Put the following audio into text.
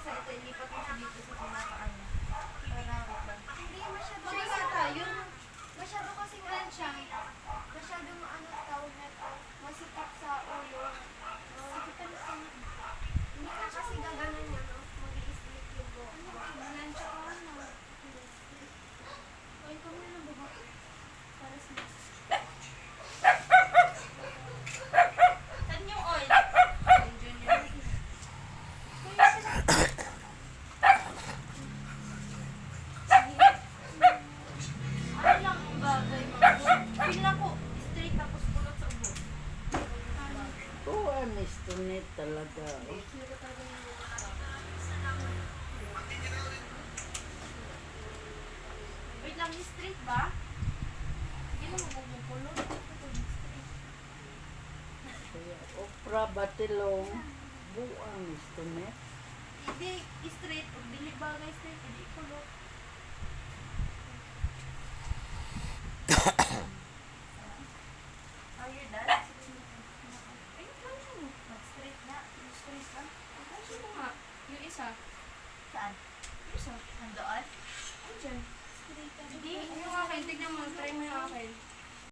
sa ito, ilipat mo siya dito sa pinakaano. Para wait lang. Hindi, masyado Siya kasi yata, yun. masyado kasing ano siya. Masyadong ano tawag na to. Masikap sa ulo. Sikitan sa hindi ka kasi gaganon yan, no? Mag-i-split yung buhok. Malansya ko ano. O, ikaw mo na buhok. Para sa Saan yung oil? Yung junior. Ano lang ang bagay mo? Feel lang ko, straight tapos kulot sa ulo. Oo, anis to net talaga. Wait lang, straight ba? Hindi mo magpupulot. Kaya, opera, batilong, buang anis to net. Hindi, straight. Pag dili bagay straight, hindi kulot. Are you done? Ay, kansya mo. Mag-straight na. Straight ka. Kansya mo nga. Yung isa. Saan? Yung isa. Nandoon? Andyan. straight ka. Hindi, yung akin. Tignan mo. Try mo yung akin.